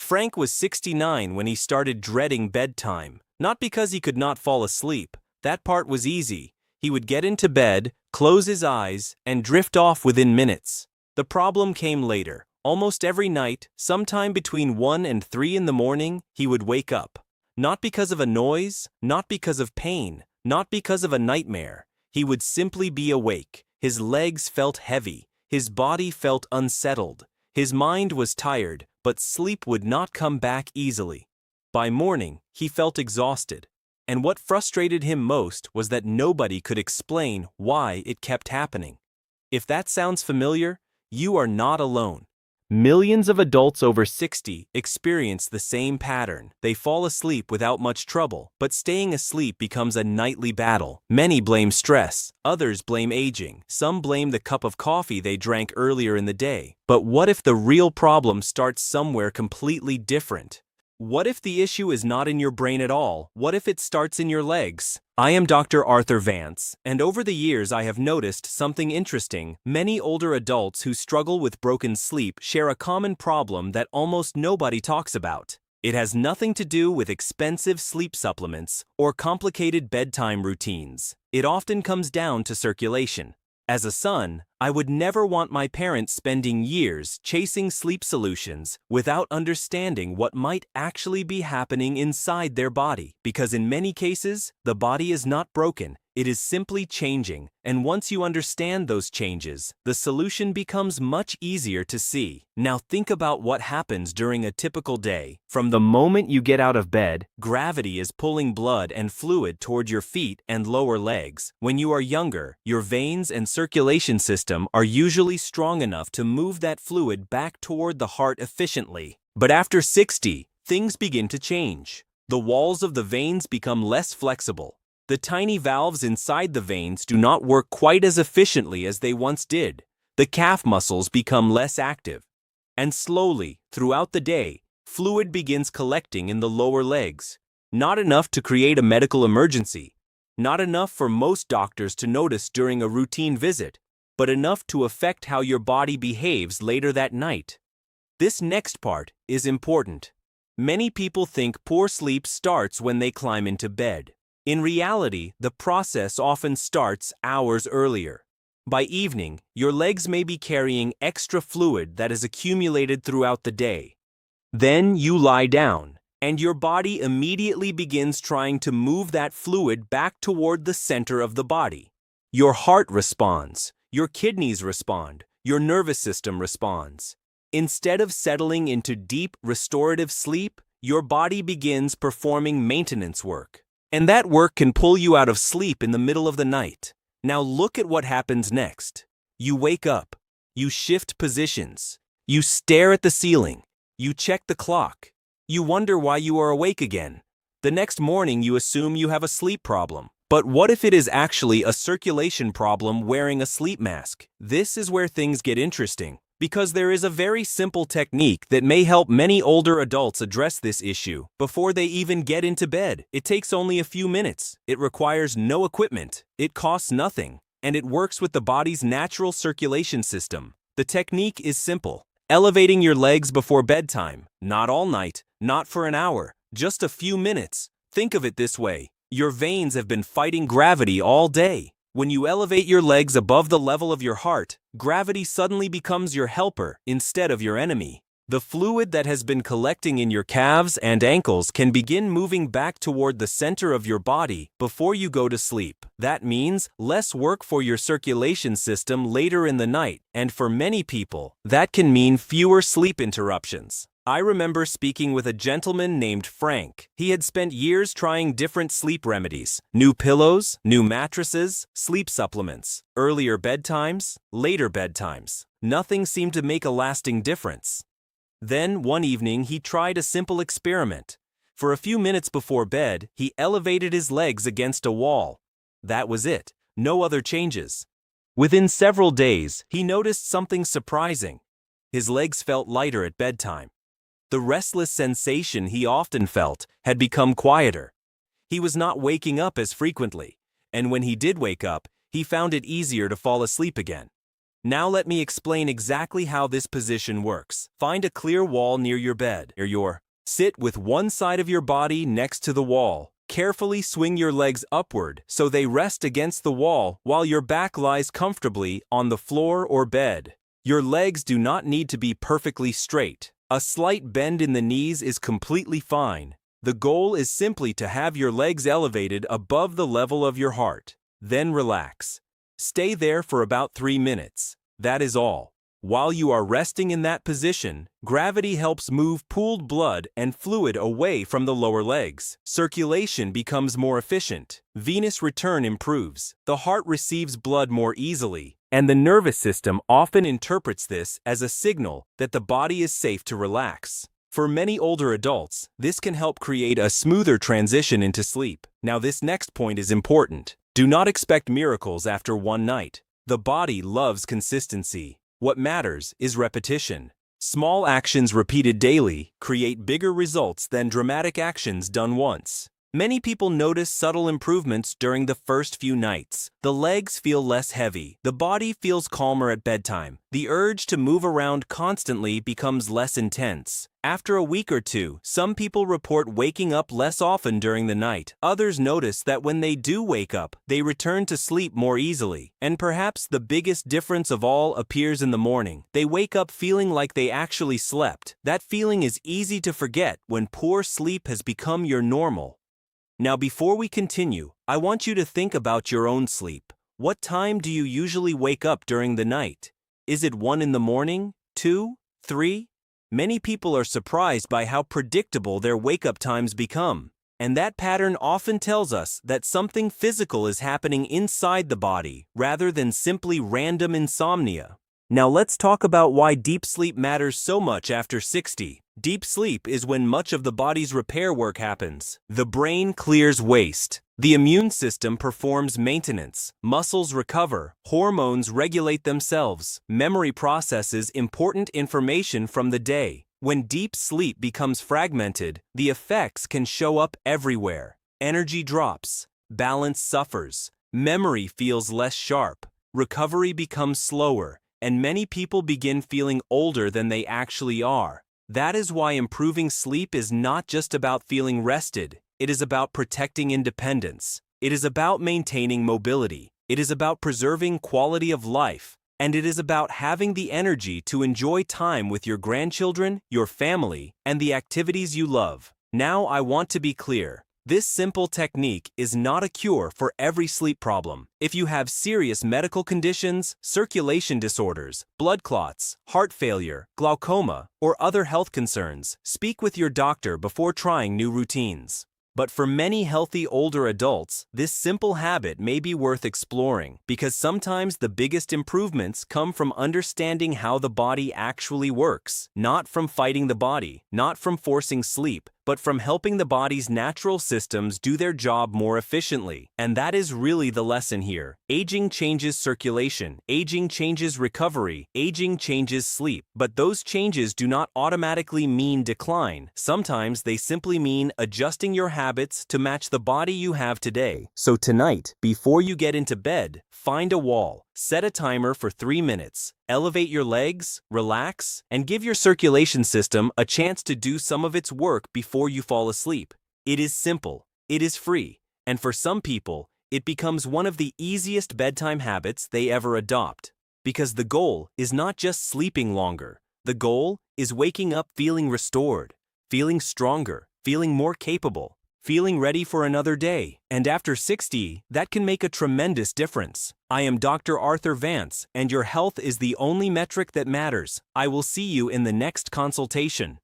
Frank was 69 when he started dreading bedtime, not because he could not fall asleep. That part was easy. He would get into bed, close his eyes, and drift off within minutes. The problem came later. Almost every night, sometime between 1 and 3 in the morning, he would wake up. Not because of a noise, not because of pain, not because of a nightmare. He would simply be awake. His legs felt heavy. His body felt unsettled. His mind was tired, but sleep would not come back easily. By morning, he felt exhausted. And what frustrated him most was that nobody could explain why it kept happening. If that sounds familiar, you are not alone. Millions of adults over 60 experience the same pattern. They fall asleep without much trouble, but staying asleep becomes a nightly battle. Many blame stress, others blame aging, some blame the cup of coffee they drank earlier in the day. But what if the real problem starts somewhere completely different? What if the issue is not in your brain at all? What if it starts in your legs? I am Dr. Arthur Vance, and over the years I have noticed something interesting. Many older adults who struggle with broken sleep share a common problem that almost nobody talks about. It has nothing to do with expensive sleep supplements or complicated bedtime routines. It often comes down to circulation. As a son, I would never want my parents spending years chasing sleep solutions without understanding what might actually be happening inside their body. Because in many cases, the body is not broken, it is simply changing. And once you understand those changes, the solution becomes much easier to see. Now think about what happens during a typical day. From the moment you get out of bed, gravity is pulling blood and fluid toward your feet and lower legs. When you are younger, your veins and circulation system are usually strong enough to move that fluid back toward the heart efficiently. But after 60, things begin to change. The walls of the veins become less flexible. The tiny valves inside the veins do not work quite as efficiently as they once did. The calf muscles become less active. And slowly, throughout the day, fluid begins collecting in the lower legs. Not enough to create a medical emergency. Not enough for most doctors to notice during a routine visit, but enough to affect how your body behaves later that night. This next part is important. Many people think poor sleep starts when they climb into bed. In reality, the process often starts hours earlier. By evening, your legs may be carrying extra fluid that is accumulated throughout the day. Then you lie down, and your body immediately begins trying to move that fluid back toward the center of the body. Your heart responds, your kidneys respond, your nervous system responds. Instead of settling into deep, restorative sleep, your body begins performing maintenance work. And that work can pull you out of sleep in the middle of the night. Now look at what happens next. You wake up. You shift positions. You stare at the ceiling. You check the clock. You wonder why you are awake again. The next morning you assume you have a sleep problem. But what if it is actually a circulation problem wearing a sleep mask? This is where things get interesting. Because there is a very simple technique that may help many older adults address this issue before they even get into bed. It takes only a few minutes. It requires no equipment. It costs nothing. And it works with the body's natural circulation system. The technique is simple. Elevating your legs before bedtime. Not all night, not for an hour, just a few minutes. Think of it this way. Your veins have been fighting gravity all day. When you elevate your legs above the level of your heart, gravity suddenly becomes your helper instead of your enemy. The fluid that has been collecting in your calves and ankles can begin moving back toward the center of your body before you go to sleep. That means less work for your circulation system later in the night, and for many people, that can mean fewer sleep interruptions. I remember speaking with a gentleman named Frank. He had spent years trying different sleep remedies, new pillows, new mattresses, sleep supplements, earlier bedtimes, later bedtimes. Nothing seemed to make a lasting difference. Then, one evening, he tried a simple experiment. For a few minutes before bed, he elevated his legs against a wall. That was it. No other changes. Within several days, he noticed something surprising. His legs felt lighter at bedtime. The restless sensation he often felt had become quieter. He was not waking up as frequently, and when he did wake up, he found it easier to fall asleep again. Now let me explain exactly how this position works. Find a clear wall near your bed. Sit with one side of your body next to the wall. Carefully swing your legs upward so they rest against the wall while your back lies comfortably on the floor or bed. Your legs do not need to be perfectly straight. A slight bend in the knees is completely fine. The goal is simply to have your legs elevated above the level of your heart. Then relax. Stay there for about 3 minutes. That is all. While you are resting in that position, gravity helps move pooled blood and fluid away from the lower legs. Circulation becomes more efficient. Venous return improves. The heart receives blood more easily, and the nervous system often interprets this as a signal that the body is safe to relax. For many older adults, this can help create a smoother transition into sleep. Now, this next point is important. Do not expect miracles after one night. The body loves consistency. What matters is repetition. Small actions repeated daily create bigger results than dramatic actions done once. Many people notice subtle improvements during the first few nights. The legs feel less heavy. The body feels calmer at bedtime. The urge to move around constantly becomes less intense. After a week or two, some people report waking up less often during the night. Others notice that when they do wake up, they return to sleep more easily. And perhaps the biggest difference of all appears in the morning. They wake up feeling like they actually slept. That feeling is easy to forget when poor sleep has become your normal. Now, before we continue, I want you to think about your own sleep. What time do you usually wake up during the night? Is it 1 in the morning, 2, 3? Many people are surprised by how predictable their wake-up times become. And that pattern often tells us that something physical is happening inside the body, rather than simply random insomnia. Now let's talk about why deep sleep matters so much after 60. Deep sleep is when much of the body's repair work happens. The brain clears waste. The immune system performs maintenance. Muscles recover. Hormones regulate themselves. Memory processes important information from the day. When deep sleep becomes fragmented, the effects can show up everywhere. Energy drops. Balance suffers. Memory feels less sharp. Recovery becomes slower. And many people begin feeling older than they actually are. That is why improving sleep is not just about feeling rested. It is about protecting independence. It is about maintaining mobility. It is about preserving quality of life. And it is about having the energy to enjoy time with your grandchildren, your family, and the activities you love. Now I want to be clear. This simple technique is not a cure for every sleep problem. If you have serious medical conditions, circulation disorders, blood clots, heart failure, glaucoma, or other health concerns, speak with your doctor before trying new routines. But for many healthy older adults, this simple habit may be worth exploring because sometimes the biggest improvements come from understanding how the body actually works, not from fighting the body, not from forcing sleep, but from helping the body's natural systems do their job more efficiently. And that is really the lesson here. Aging changes circulation, aging changes recovery, aging changes sleep. But those changes do not automatically mean decline. Sometimes they simply mean adjusting your habits to match the body you have today. So tonight, before you get into bed, find a wall, set a timer for 3 minutes. Elevate your legs, relax, and give your circulation system a chance to do some of its work before you fall asleep. It is simple, it is free, and for some people, it becomes one of the easiest bedtime habits they ever adopt. Because the goal is not just sleeping longer. The goal is waking up feeling restored, feeling stronger, feeling more capable, feeling ready for another day. And after 60, that can make a tremendous difference. I am Dr. Arthur Vance, and your health is the only metric that matters. I will see you in the next consultation.